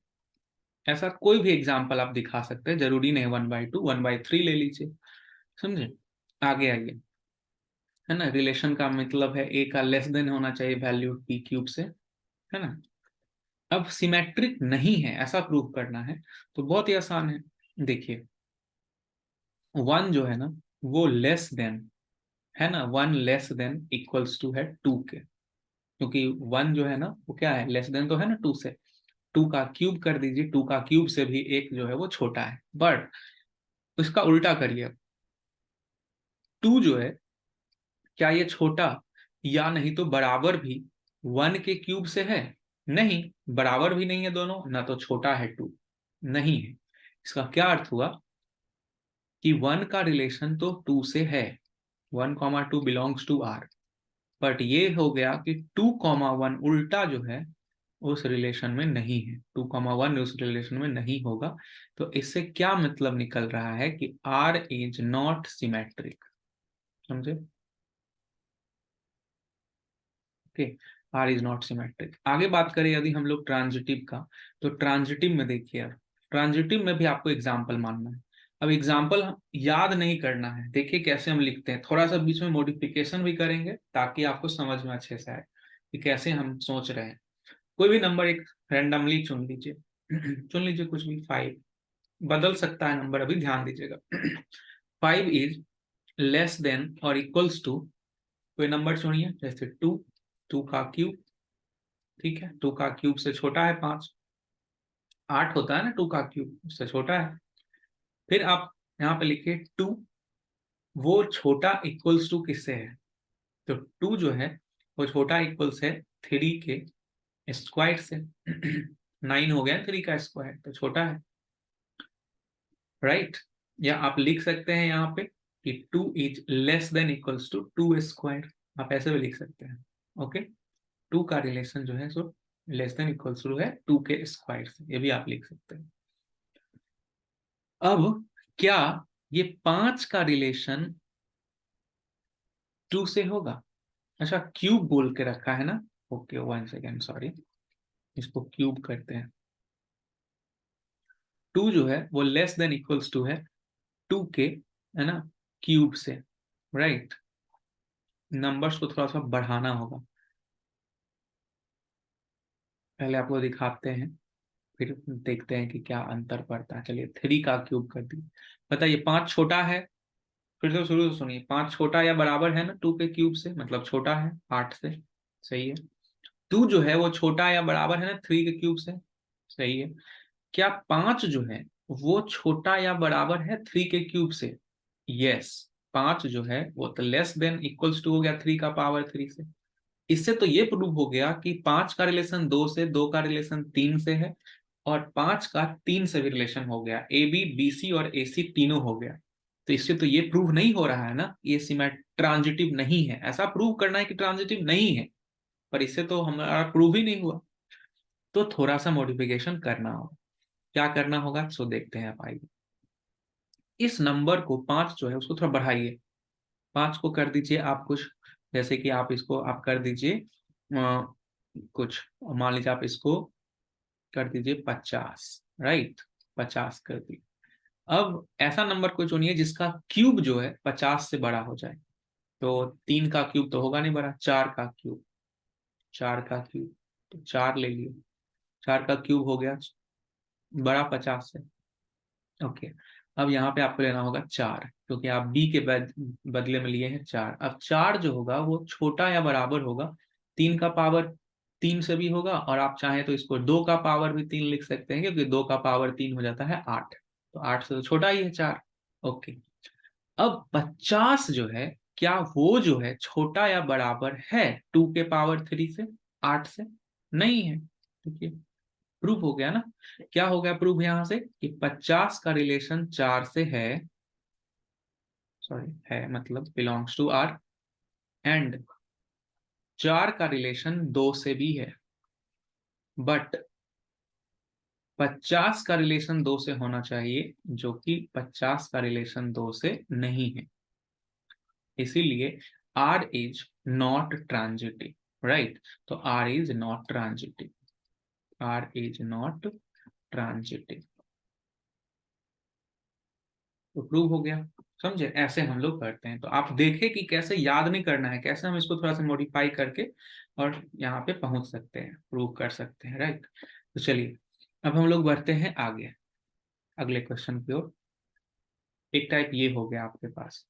ऐसा कोई भी एग्जाम्पल आप दिखा सकते हैं, जरूरी नहीं 1/2, 1/3 ले लीजिए। समझे? आगे आइए, है ना। रिलेशन का मतलब है ए का लेस देन होना चाहिए वैल्यू पी क्यूब से, है ना। अब सिमेट्रिक नहीं है ऐसा प्रूव करना है तो बहुत ही आसान है। देखिए 1 जो है ना वो लेस देन, है ना, 1 लेस देन इक्वल्स टू है 2 के, क्योंकि 1 जो है ना वो क्या है, लेस देन तो है ना 2 से। 2 का क्यूब कर दीजिए, 2 का क्यूब से भी एक जो है वो छोटा है, बट इसका उल्टा करिए। 2 जो है, क्या ये छोटा या नहीं तो बराबर भी 1 के क्यूब से है? नहीं, बराबर भी नहीं है दोनों, ना तो छोटा है 2, नहीं है। इसका क्या अर्थ हुआ कि 1 का रिलेशन तो 2 से है, 1,2 बिलोंग्स टू आर, बट ये हो गया कि 2,1 उल्टा जो है उस रिलेशन में नहीं है, 2,1 उस रिलेशन में नहीं होगा। तो इससे क्या मतलब निकल रहा है कि आर इज नॉट सिमेट्रिक। समझे? Okay, R is not symmetric. आगे बात करें यदि हम लोग ट्रांजिटिव का, तो ट्रांजिटिव में देखिए, अब ट्रांजिटिव में भी आपको एग्जाम्पल मानना है। अब एग्जाम्पल याद नहीं करना है, देखिए कैसे हम लिखते हैं, थोड़ा सा बीच में मॉडिफिकेशन भी करेंगे ताकि आपको समझ में अच्छे से आए कि कैसे हम सोच रहे हैं। कोई भी नंबर एक रैंडमली चुन लीजिए चुन लीजिए कुछ भी, 5, बदल सकता है नंबर, अभी ध्यान दीजिएगा 5 इज लेस देन और इक्वल्स टू, कोई नंबर चुनिए, जैसे 2, 2 का क्यूब, ठीक है, 2 का क्यूब से छोटा है 5, 8 होता है ना 2 का क्यूब, उससे छोटा है। फिर आप यहाँ पे लिखिए 2, वो छोटा इक्वल्स टू किससे है? तो 2 जो है वो छोटा इक्वल्स है 3 के स्क्वायर से 9 हो गया 3 का स्क्वायर, तो छोटा है, राइट। या आप लिख सकते हैं यहाँ पे कि 2 is less than equals to 2 square, आप ऐसे भी लिख सकते हैं। ओके, 2 का रिलेशन जो है so less than equals to है 2 के स्क्वायर से, ये भी आप लिख सकते हैं। अब क्या ये 5 का रिलेशन 2 से होगा? अच्छा, क्यूब बोल के रखा है ना, ओके 1 सेकेंड, सॉरी, इसको क्यूब करते हैं। 2 जो है वो लेस देन इक्वल्स टू है 2 के, है ना, क्यूब से, राइट। नंबर्स को थोड़ा सा बढ़ाना होगा, पहले आपको दिखाते हैं फिर देखते हैं कि क्या अंतर पड़ता है। चलिए 3 का क्यूब कर दिए, बताइए 5 छोटा है, फिर से शुरू से सुनिए, 5 छोटा या बराबर है ना 2 के क्यूब से, मतलब छोटा है 8 से, सही है। 2 जो है वो छोटा या बराबर है ना 3 के क्यूब से, सही है। क्या 5 जो है वो छोटा या बराबर है 3 के क्यूब से? यस, 5 जो है वो तो लेस देन इक्वल्स टू हो गया 3 का पावर 3 से। इससे तो ये प्रूव हो गया कि 5 का रिलेशन 2 से, 2 का रिलेशन 3 से है, और 5 का 3 से भी रिलेशन हो गया, ए बी बी सी और ए सी तीनों हो गया। तो इससे तो ये प्रूव नहीं हो रहा है ना ये सिमेट ट्रांजिटिव नहीं है, ऐसा प्रूव करना है कि ट्रांजिटिव नहीं है, पर इससे तो हमारा प्रूव ही नहीं हुआ। तो थोड़ा सा मॉडिफिकेशन करना होगा, क्या करना होगा सो देखते हैं। आप आइए, इस नंबर को 5 जो है उसको थोड़ा बढ़ाइए, 5 को कर दीजिए आप कुछ, जैसे कि आप इसको आप कर दीजिए कुछ, मान लीजिए आप इसको कर दीजिए 50, राइट, 50 कर दी। अब ऐसा नंबर को चुनिए जिसका क्यूब जो है 50 से बड़ा हो जाए। तो 3 का क्यूब तो होगा नहीं बड़ा, 4 का क्यूब, 4 का क्यूब, तो 4 ले लिए, 4 का क्यूब हो गया बड़ा 50 से। ओके, अब यहाँ पे आपको लेना होगा 4, क्योंकि आप बी के बदले में लिए हैं 4। अब 4 जो होगा वो छोटा या बराबर होगा 3 का पावर 3 से भी होगा, और आप चाहें तो इसको 2 का पावर भी 3 लिख सकते हैं, क्योंकि 2 का पावर 3 हो जाता है 8, तो 8 से तो छोटा ही है 4। ओके, अब 50 जो है, क्या वो जो है छोटा या बराबर है 2 के पावर 3 से, 8 से? नहीं है। देखिए प्रूफ हो गया ना। क्या हो गया प्रूफ यहाँ से कि 50 का रिलेशन 4 से है, सॉरी है मतलब बिलोंग्स टू आर, एंड 4 का रिलेशन 2 से भी है, बट 50 का रिलेशन 2 से होना चाहिए, जो कि 50 का रिलेशन 2 से नहीं है। इसीलिए R is not transitive, right. तो R is not transitive, R is not transitive, तो प्रूव हो गया। समझे, ऐसे हम लोग करते हैं। तो आप देखें कि कैसे याद नहीं करना है, कैसे हम इसको थोड़ा सा मॉडिफाई करके और यहाँ पे पहुंच सकते हैं, प्रूव कर सकते हैं, राइट। तो चलिए अब हम लोग बढ़ते हैं आगे अगले क्वेश्चन की ओर। एक टाइप ये हो गया आपके पास।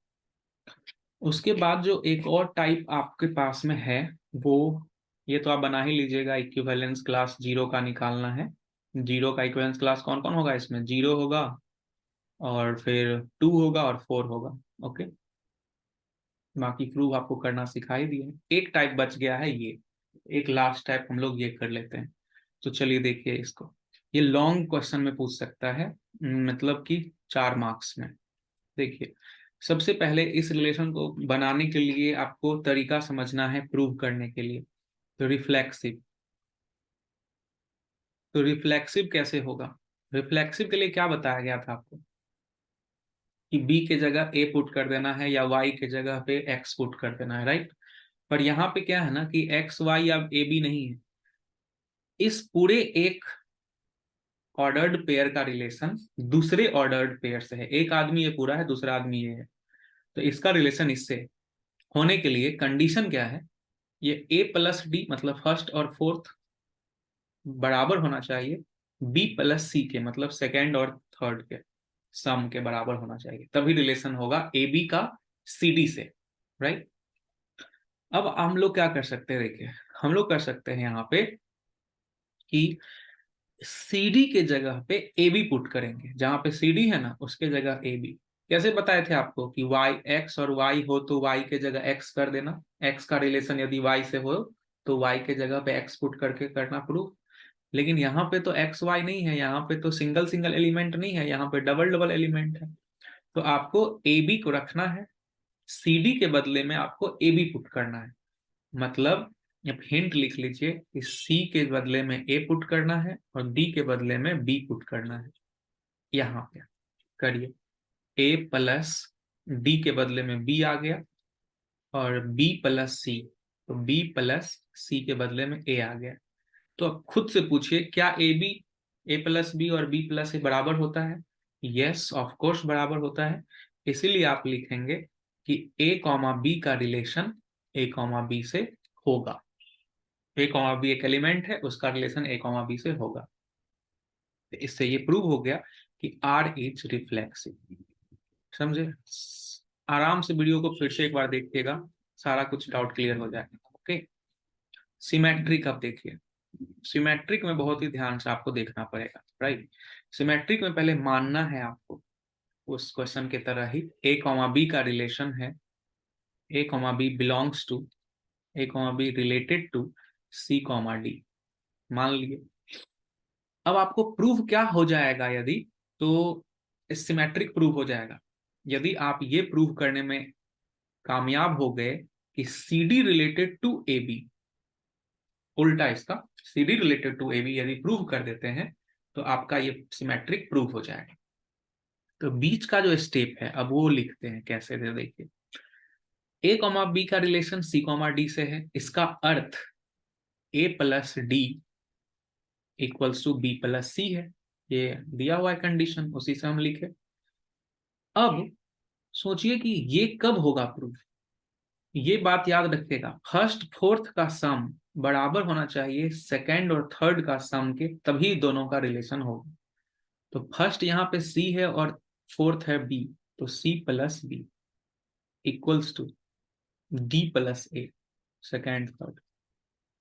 उसके बाद जो एक और टाइप आपके पास में है वो, ये तो आप बना ही लीजिएगा, इक्विवेलेंस क्लास जीरो का निकालना है। जीरो का इक्विवेलेंस क्लास कौन कौन होगा इसमें, जीरो होगा और फिर 2 होगा और 4 होगा। ओके, बाकी प्रूव आपको करना सिखाई दिए। एक टाइप बच गया है ये, एक लास्ट टाइप हम लोग ये कर लेते हैं। तो चलिए देखिए इसको, ये लॉन्ग क्वेश्चन में पूछ सकता है, मतलब कि 4 मार्क्स में। देखिए सबसे पहले इस रिलेशन को बनाने के लिए आपको तरीका समझना है प्रूव करने के लिए। तो रिफ्लेक्सिव, तो रिफ्लेक्सिव कैसे होगा। रिफ्लेक्सिव के लिए क्या बताया गया था आपको कि बी के जगह ए पुट कर देना है या वाई के जगह पे एक्स पुट कर देना है, राइट। पर यहाँ पे क्या है ना कि एक्स वाई अब ए बी नहीं है, इस पूरे एक ऑर्डर्ड पेयर का रिलेशन दूसरे ऑर्डर्ड पेयर से है। एक आदमी ये पूरा है, दूसरा आदमी ये है, तो इसका रिलेशन इससे होने के लिए कंडीशन क्या है, ये ए प्लस डी मतलब फर्स्ट और फोर्थ बराबर होना चाहिए बी प्लस सी के मतलब सेकेंड और थर्ड के सम के बराबर होना चाहिए, तभी रिलेशन होगा ए बी का सी डी से, राइट। अब हम लोग क्या कर सकते हैं, देखिए हम लोग कर सकते हैं यहाँ पे कि सी डी के जगह पे ए बी पुट करेंगे, जहां पे सी डी है ना उसके जगह ए बी। कैसे बताए थे आपको कि वाई एक्स और वाई हो तो वाई के जगह एक्स कर देना, एक्स का रिलेशन यदि वाई से हो तो वाई के जगह पे एक्स पुट करके करना प्रूफ। लेकिन यहाँ पे तो एक्स वाई नहीं है, यहाँ पे तो सिंगल सिंगल एलिमेंट नहीं है, यहाँ पे डबल डबल एलिमेंट है। तो आपको ए बी को रखना है, सी डी के बदले में आपको ए बी पुट करना है। मतलब अब हिंट लिख लीजिए कि सी के बदले में ए पुट करना है और डी के बदले में बी पुट करना है। यहाँ पे करिए, ए प्लस डी के बदले में बी आ गया और बी प्लस सी, तो बी प्लस सी के बदले में ए आ गया। तो अब खुद से पूछिए क्या A B, A plus B और बी प्लस ए बराबर होता है। यस ऑफ कोर्स बराबर होता है। इसीलिए आप लिखेंगे कि ए कॉमा बी का रिलेशन ए कॉमा बी से होगा। ए कॉमा बी एक एलिमेंट है, उसका रिलेशन ए कॉमा बी से होगा। तो इससे ये प्रूव हो गया कि आर इज रिफ्लेक्सिव। समझे, आराम से वीडियो को फिर से एक बार देखिएगा, सारा कुछ डाउट क्लियर हो जाएगा। ओके, सिमेट्रिक अब देखिए, सिमेट्रिक में बहुत ही ध्यान से आपको देखना पड़ेगा, राइट। सिमेट्रिक में पहले मानना है आपको उस क्वेश्चन की तरह ही ए कॉमा बी का रिलेशन है, A comma B belongs to, A comma B related to C comma D, मान लिए। अब आपको प्रूफ क्या हो जाएगा यदि, तो सिमेट्रिक प्रूफ हो जाएगा यदि आप ये प्रूव करने में कामयाब हो गए कि C D related to A B, उल्टा इसका C D related to A B यदि प्रूव कर देते हैं तो आपका ये सिमेट्रिक प्रूफ हो जाएगा। तो बीच का जो स्टेप है अब वो लिखते हैं कैसे, दे देखिए ए कॉमा बी का रिलेशन सी कॉमा डी से है, इसका अर्थ A plus D equals to B plus C है, ये दिया हुआ है कंडीशन, उसी से हम लिखे। अब सोचिए कि ये कब होगा प्रूफ, ये बात याद रखिएगा, फर्स्ट फोर्थ का सम बराबर होना चाहिए सेकंड और थर्ड का सम के, तभी दोनों का रिलेशन होगा। तो फर्स्ट यहाँ पे सी है और फोर्थ है बी, तो C plus B equals to D plus A second third.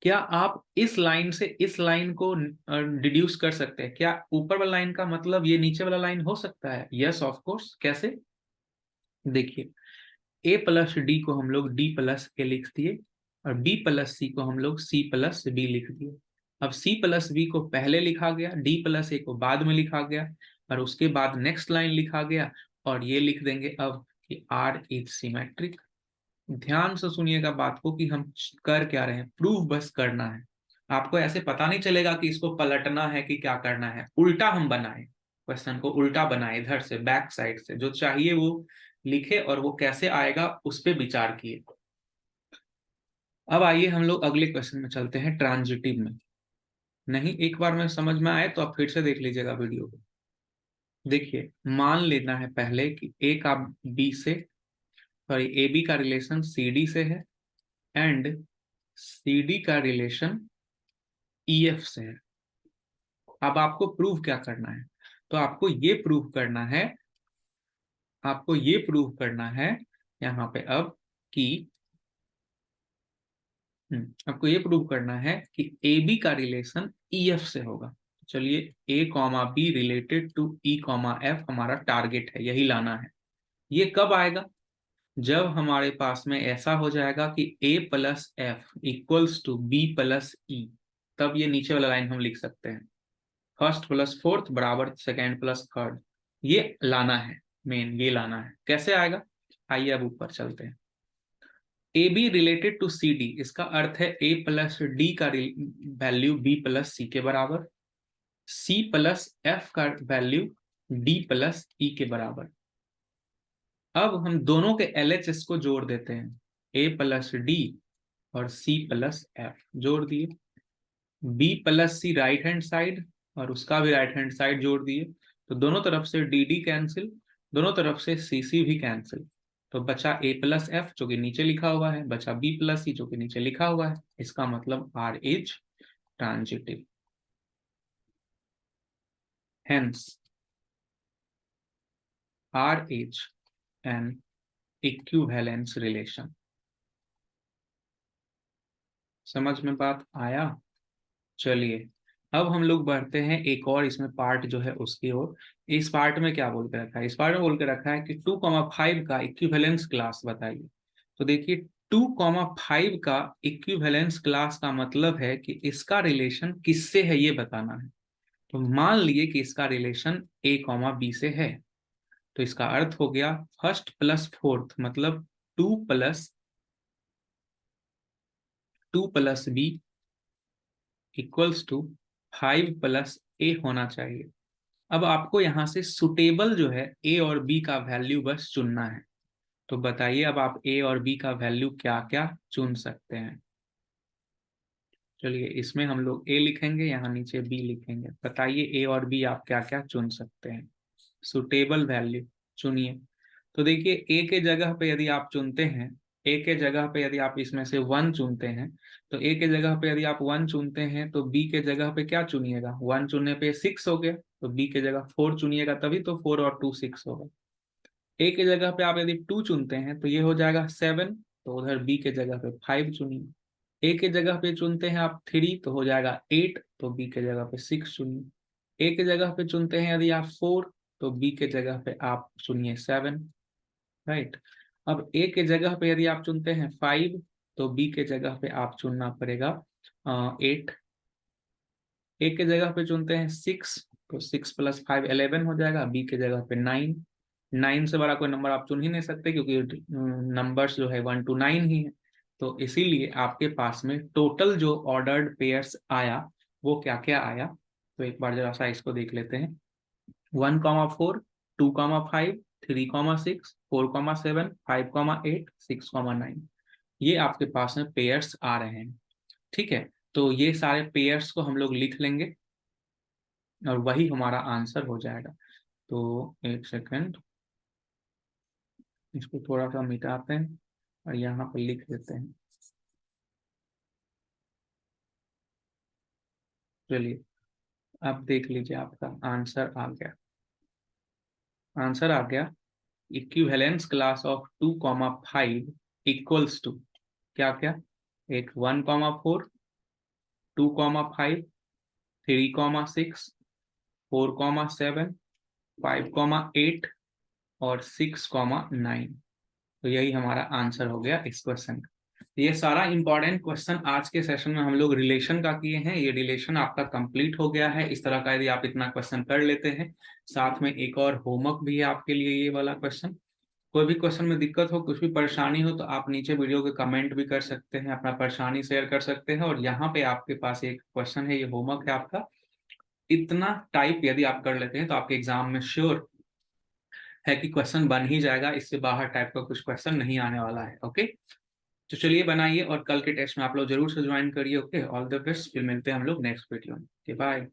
क्या आप इस लाइन से इस लाइन को डिड्यूस कर सकते हैं, क्या ऊपर वाला लाइन का मतलब ये नीचे वाला लाइन हो सकता है। यस ऑफ कोर्स, कैसे, देखिए ए प्लस डी को हम लोग डी प्लस ए लिख दिए और बी प्लस सी को हम लोग सी प्लस बी लिख दिए। अब C प्लस B को पहले लिखा गया, D प्लस A को बाद में लिखा गया, और उसके बाद नेक्स्ट लाइन लिखा गया, और ये लिख देंगे अब कि R इज सिमेट्रिक। ध्यान से सुनिएगा बात को कि हम कर क्या रहे हैं, प्रूफ बस करना है। आपको ऐसे पता नहीं चलेगा कि इसको पलटना है कि क्या करना है, उल्टा हम बनाए, क्वेश्चन को उल्टा बनाए, इधर से बैक साइड से जो चाहिए वो लिखे, और वो कैसे आएगा उस पर विचार किए। अब आइए हम लोग अगले क्वेश्चन में चलते हैं, ट्रांजिटिव में। नहीं एक बार में समझ में आए तो आप फिर से देख लीजिएगा वीडियो को। देखिए मान लेना है पहले कि ए का बी से, सॉरी ए बी का रिलेशन सी डी से है, एंड सी डी का रिलेशन ई एफ से है। अब आपको प्रूव क्या करना है, तो आपको ये प्रूव करना है, आपको ये प्रूव करना है यहाँ पे अब कि आपको ये प्रूव करना है कि ए बी का रिलेशन ई एफ से होगा। चलिए A comma B related to E comma F हमारा टारगेट है, यही लाना है। ये कब आएगा, जब हमारे पास में ऐसा हो जाएगा कि a plus F equals to B plus E, तब ये नीचे वाला लाइन हम लिख सकते हैं, फर्स्ट प्लस फोर्थ बराबर सेकेंड प्लस थर्ड। ये लाना है, मेन ये लाना है। कैसे आएगा, आइए अब ऊपर चलते हैं। A B related to C D, इसका अर्थ है ए प्लस डी का वैल्यू बी प्लस सी के बराबर, सी प्लस एफ का वैल्यू डी प्लस ई के बराबर। अब हम दोनों के LHS को जोड़ देते हैं, ए प्लस डी और सी प्लस एफ जोड़ दिए, बी प्लस सी राइट हैंड साइड और उसका भी राइट हैंड साइड जोड़ दिए, तो दोनों तरफ से डी डी कैंसिल, दोनों तरफ से सी सी भी कैंसिल, तो बचा ए प्लस एफ जो कि नीचे लिखा हुआ है, बचा बी प्लस सी जो कि नीचे लिखा हुआ है। इसका मतलब R is transitive, hence R is an equivalence relation. समझ में बात आया। चलिए अब हम लोग बढ़ते हैं एक और इसमें पार्ट जो है उसकी ओर। इस पार्ट में क्या बोल के रखा है, इस पार्ट में बोल के रखा है कि 2,5 का इक्विवेलेंस क्लास बताइए। तो देखिए 2,5 का इक्विवेलेंस क्लास का मतलब है कि इसका रिलेशन किससे है ये बताना है। तो मान लिए कि इसका रिलेशन a कॉमा बी से है, तो इसका अर्थ हो गया फर्स्ट प्लस फोर्थ, मतलब 2 plus B equals to 5 plus A होना चाहिए। अब आपको यहां से सुटेबल जो है ए और बी का वैल्यू बस चुनना है। तो बताइए अब आप ए और बी का वैल्यू क्या क्या चुन सकते हैं। चलिए इसमें हम लोग ए लिखेंगे, यहाँ नीचे बी लिखेंगे। बताइए ए और बी आप क्या क्या चुन सकते हैं, सुटेबल वैल्यू चुनिए। तो देखिए ए के जगह पे यदि आप चुनते हैं, ए के जगह पे यदि आप इसमें से 1 चुनते हैं, तो ए के जगह पे यदि आप 1 चुनते हैं तो बी के जगह पे क्या चुनिएगा, 1 चुनने पे 6 हो गया, तो बी के जगह 4 चुनिएगा, तभी तो 4 और 2 6 होगा। ए के जगह पे आप यदि 2 चुनते हैं तो ये हो जाएगा 7, तो उधर बी के जगह पे 5 चुनिए। ए के जगह पे चुनते हैं आप 3 तो हो जाएगा 8, तो बी के जगह पे 6 चुनिए। ए के जगह पे चुनते हैं यदि आप 4, तो बी के जगह पे आप चुनिए 7, राइट। अब ए के जगह पे यदि आप चुनते हैं 5, तो बी के जगह पे आप चुनना पड़ेगा 8। ए के जगह पे चुनते हैं 6, तो 6 प्लस 5 11 हो जाएगा, बी के जगह पे 9। 9 से बड़ा कोई नंबर आप चुन ही नहीं सकते क्योंकि नंबर्स जो है 1 to 9 ही है। तो इसीलिए आपके पास में टोटल जो ऑर्डर्ड पेयर्स आया वो क्या क्या आया, तो एक बार जरा सा इसको देख लेते हैं। 1,4, 2,5, 3,6, 4,7, 5,8, 6,9, ये आपके पास में पेयर्स आ रहे हैं। ठीक है, तो ये सारे पेयर्स को हम लोग लिख लेंगे और वही हमारा आंसर हो जाएगा। तो एक सेकंड, इसको थोड़ा सा मिटाते हैं और यहाँ पर लिख देते हैं। चलिए अब देख लीजिए आपका आंसर आ गया। आंसर आ गया equivalence class of 2,5 equals to क्या क्या, एक 1,4, 2,5, 3,6, 4,7, 5,8 और 6,9। तो यही हमारा आंसर हो गया इस क्वेश्चन का। ये सारा इंपॉर्टेंट क्वेश्चन आज के सेशन में हम लोग रिलेशन का किए हैं। ये रिलेशन आपका कंप्लीट हो गया है। इस तरह का यदि आप इतना क्वेश्चन कर लेते हैं, साथ में एक और होमवर्क भी है आपके लिए ये वाला क्वेश्चन। कोई भी क्वेश्चन में दिक्कत हो, कुछ भी परेशानी हो, तो आप नीचे वीडियो के कमेंट भी कर सकते हैं, अपना परेशानी शेयर कर सकते हैं। और यहाँ पे आपके पास एक क्वेश्चन है, ये होमवर्क है आपका। इतना टाइप यदि आप कर लेते हैं तो आपके एग्जाम में श्योर है कि क्वेश्चन बन ही जाएगा। इससे बाहर टाइप का कुछ क्वेश्चन नहीं आने वाला है। ओके, तो चलिए बनाइए और कल के टेस्ट में आप लोग जरूर से ज्वाइन करिए। Okay, all the best. फिर मिलते हैं हम लोग नेक्स्ट वीडियो में। बाय।